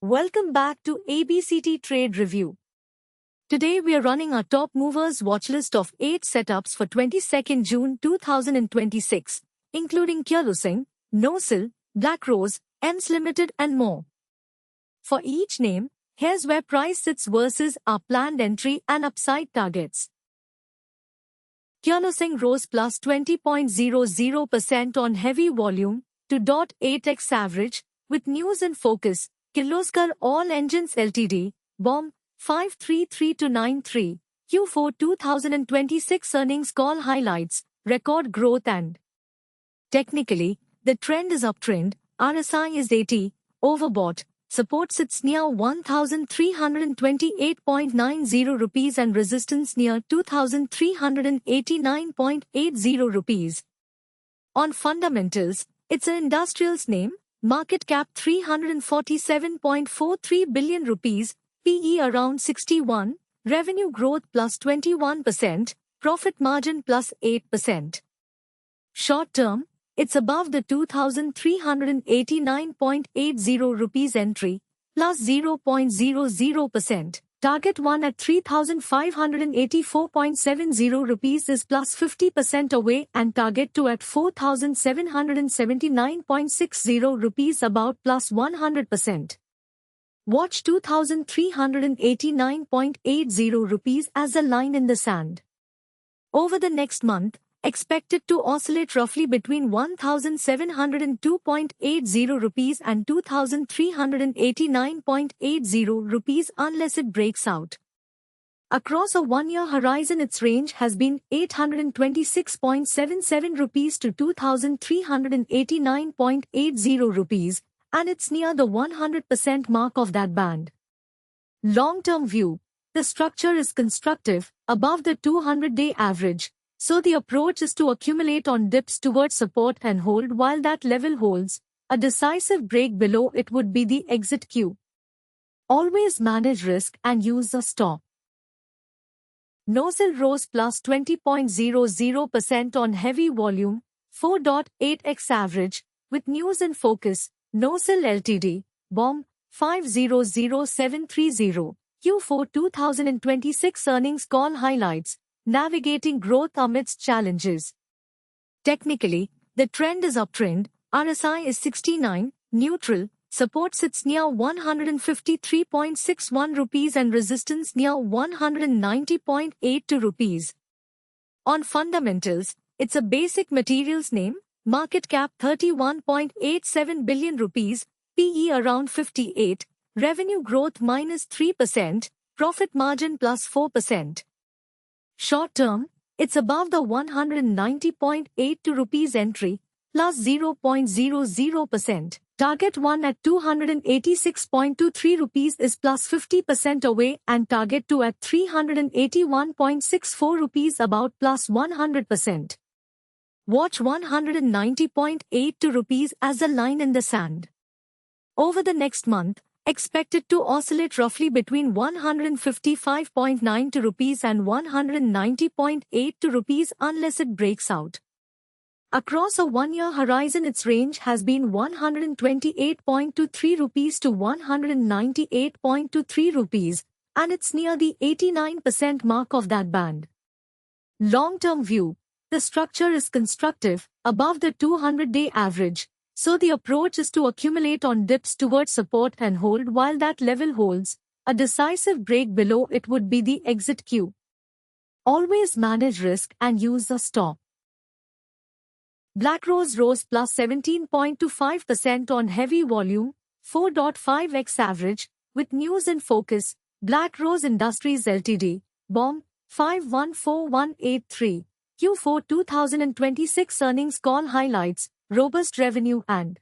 Welcome back to ABCT Trade Review. Today we are running our top movers watchlist of 8 setups for 22nd June 2026, including Kirloosing, NOSIL, Blackrose, EMS Limited and more. For each name, here's where price sits versus our planned entry and upside targets. Kirloosing rose plus 20.00% on heavy volume to 8x average, with news in focus. Kirloskar All Engines Ltd, BOM, 533-93, Q4 2026 earnings call highlights, record growth and technically, the trend is uptrend, RSI is 80, overbought, support sits near 1328.90 rupees and resistance near 2389.80 rupees. On fundamentals, it's an industrials name, market cap 347.43 billion rupees, PE around 61, revenue growth plus 21%, profit margin plus 8%. Short term, it's above the 2389.80 rupees entry, plus 0.00%. Target 1 at 3584.70 rupees is plus 50% away and target 2 at 4779.60 rupees about plus 100%. Watch 2389.80 rupees as a line in the sand. Over the next month, expected to oscillate roughly between 1702.80 rupees and 2389.80 rupees unless it breaks out. Across a 1-year horizon, its range has been 826.77 rupees to 2389.80 rupees, and it's near the 100% mark of that band. Long-term view, the structure is constructive, above the 200-day average, so the approach is to accumulate on dips towards support and hold while that level holds. A decisive break below it would be the exit cue. Always manage risk and use a stop. NOSIL rose plus 20.00% on heavy volume, 4.8x average, with news in focus. NOSIL Ltd, BOM, 500730, Q4 2026 earnings call highlights, navigating growth amidst challenges. Technically, the trend is uptrend, RSI is 69, neutral, support sits near 153.61 rupees and resistance near 190.82 rupees. On fundamentals, it's a basic materials name, market cap 31.87 billion rupees, PE around 58, revenue growth minus 3%, profit margin plus 4%. Short term, it's above the 190.82 rupees entry, plus 0.00%. Target 1 at 286.23 rupees is plus 50% away and target 2 at 381.64 rupees about plus 100%. Watch 190.82 rupees as a line in the sand. Over the next month, expected to oscillate roughly between 155.92 rupees and 190.82 rupees unless it breaks out. Across a 1-year horizon, its range has been 128.23 rupees to 198.23 rupees, and it's near the 89% mark of that band. Long-term view, the structure is constructive, above the 200-day average, so the approach is to accumulate on dips towards support and hold while that level holds. A decisive break below it would be the exit cue. Always manage risk and use a stop. Blackrose rose plus 17.25% on heavy volume, 4.5x average, with news in focus. Blackrose Industries Ltd, BOM, 514183, Q4 2026 earnings call highlights, robust revenue and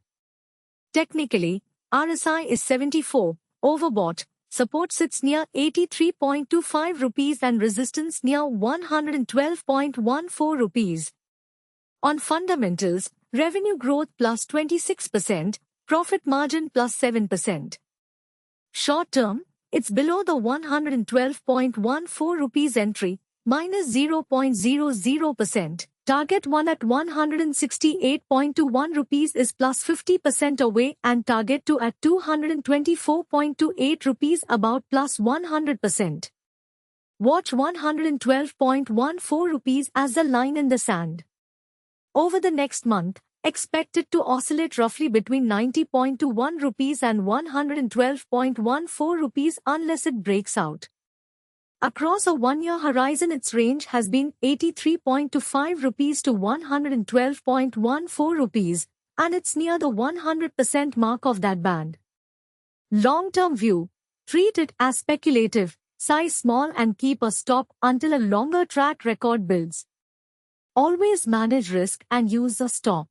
technically, RSI is 74, overbought, support sits near 83.25 rupees and resistance near 112.14 rupees. On fundamentals, revenue growth plus 26%, profit margin plus 7%. Short term, it's below the 112.14 rupees entry, minus 0.00%. Target 1 at 168.21 rupees is plus 50% away and target 2 at 224.28 rupees about plus 100%. Watch 112.14 rupees as the line in the sand. Over the next month, expect it to oscillate roughly between 90.21 rupees and 112.14 rupees unless it breaks out. Across a one-year horizon, its range has been 83.25 rupees to 112.14 rupees, and it's near the 100% mark of that band. Long-term view. Treat it as speculative, size small and keep a stop until a longer track record builds. Always manage risk and use a stop.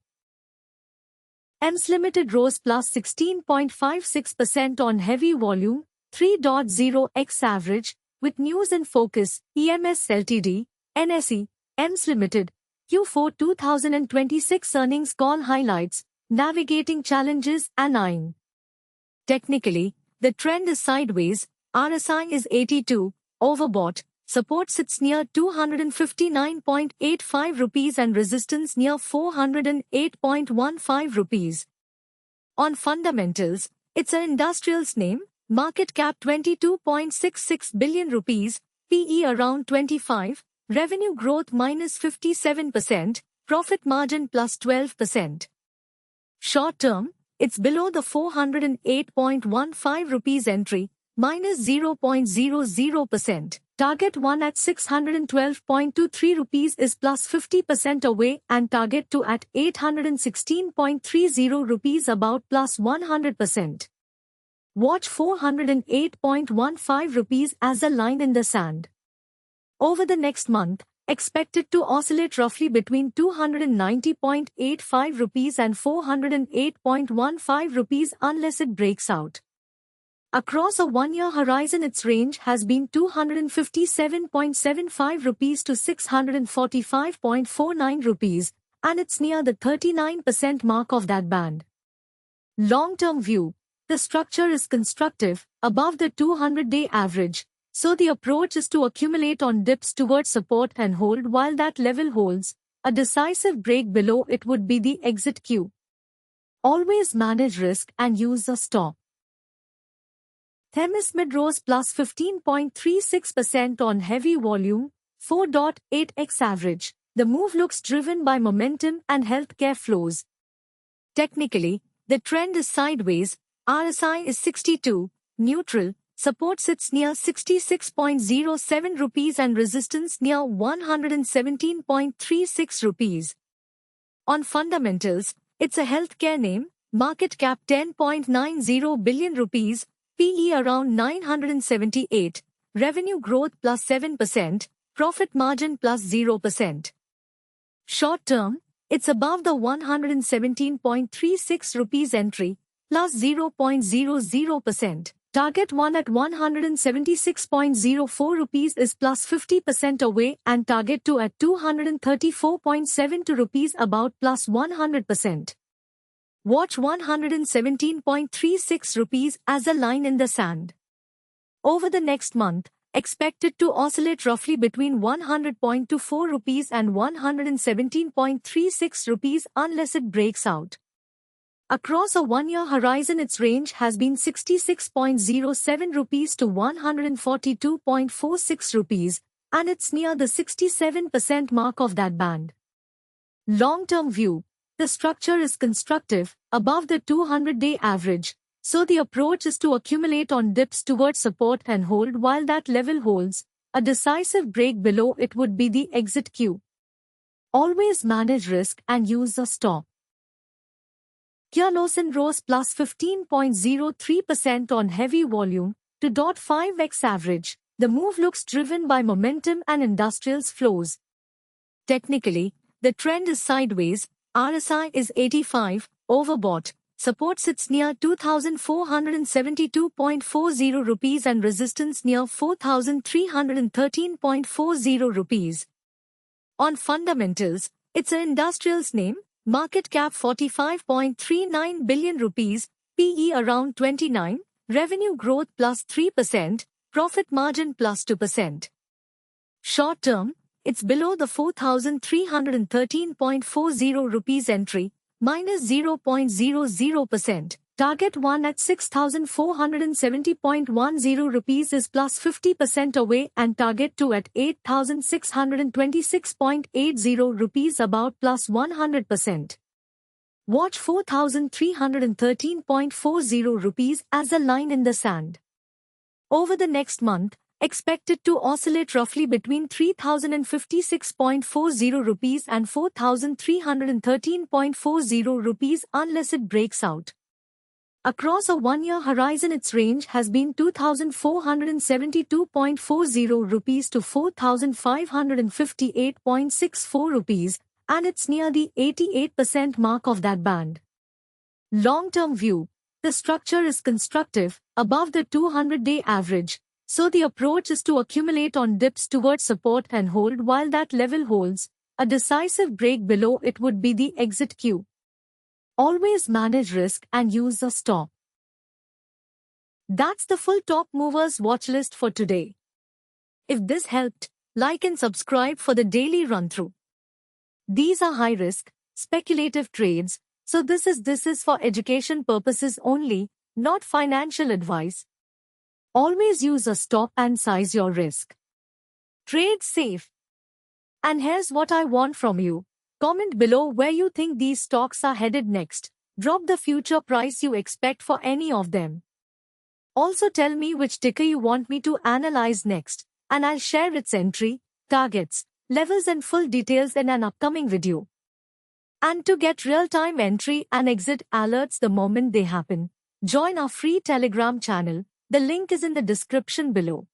EMS Limited rose plus 16.56% on heavy volume, 3.0x average, with News in Focus, EMS Ltd, NSE, EMS Limited, Q4 2026 earnings call highlights, navigating challenges and eyeing. Technically, the trend is sideways, RSI is 82, overbought, support sits near 259.85 rupees and resistance near 408.15 rupees. On fundamentals, it's an industrials name, market cap 22.66 billion rupees, PE around 25, revenue growth minus 57%, profit margin plus 12%. Short term, it's below the 408.15 rupees entry, minus 0.00%. Target 1 at 612.23 rupees is plus 50% away and target 2 at 816.30 rupees about plus 100%. Watch 408.15 rupees as a line in the sand. Over the next month, expect it to oscillate roughly between 290.85 rupees and 408.15 rupees unless it breaks out. Across a one-year horizon, its range has been 257.75 rupees to 645.49 rupees, and it's near the 39% mark of that band. Long-term view. The structure is constructive, above the 200-day average, so the approach is to accumulate on dips towards support and hold while that level holds. A decisive break below it would be the exit cue. Always manage risk and use a stop. Themis Mid rose plus 15.36% on heavy volume, 4.8x average. The move looks driven by momentum and healthcare flows. Technically, the trend is sideways, RSI is 62, neutral, support sits near 66.07 rupees and resistance near 117.36 rupees. On fundamentals, it's a healthcare name, market cap 10.90 billion rupees, PE around 978, revenue growth plus 7%, profit margin plus 0%. Short term, it's above the 117.36 rupees entry, plus 0.00%. Target 1 at 176.04 rupees is plus 50% away and target 2 at 234.72 rupees about plus 100%. Watch 117.36 rupees as a line in the sand. Over the next month, expect it to oscillate roughly between 100.24 rupees and 117.36 rupees unless it breaks out. Across a one-year horizon, its range has been 66.07 rupees to 142.46 rupees, and it's near the 67% mark of that band. Long-term view. The structure is constructive, above the 200-day average, so the approach is to accumulate on dips towards support and hold while that level holds. A decisive break below it would be the exit cue. Always manage risk and use a stop. Kia Lawson rose plus 15.03% on heavy volume, 2.5x average. The move looks driven by momentum and industrials flows. Technically, the trend is sideways, RSI is 85, overbought, support sits near 2,472.40 rupees and resistance near 4,313.40 rupees. On fundamentals, it's an industrials name, market cap 45.39 billion rupees, PE around 29, revenue growth plus 3%, profit margin plus 2%. Short term, it's below the 4,313.40 rupees entry, minus 0.00%. Target 1 at 6,470.10 rupees is plus 50% away, and target 2 at 8,626.80 rupees about plus 100%. Watch 4,313.40 rupees as a line in the sand. Over the next month, expect it to oscillate roughly between 3,056.40 rupees and 4,313.40 rupees unless it breaks out. Across a one-year horizon, its range has been 2,472.40 rupees to 4,558.64 rupees, and it's near the 88% mark of that band. Long-term view. The structure is constructive, above the 200-day average, so the approach is to accumulate on dips towards support and hold while that level holds. A decisive break below it would be the exit cue. Always manage risk and use a stop. That's the full top movers watch list for today. If this helped, like and subscribe for the daily run-through. These are high-risk, speculative trades, so this is for education purposes only, not financial advice. Always use a stop and size your risk. Trade safe. And here's what I want from you. Comment below where you think these stocks are headed next. Drop the future price you expect for any of them. Also tell me which ticker you want me to analyze next, and I'll share its entry, targets, levels and full details in an upcoming video. And to get real-time entry and exit alerts the moment they happen, join our free Telegram channel. The link is in the description below.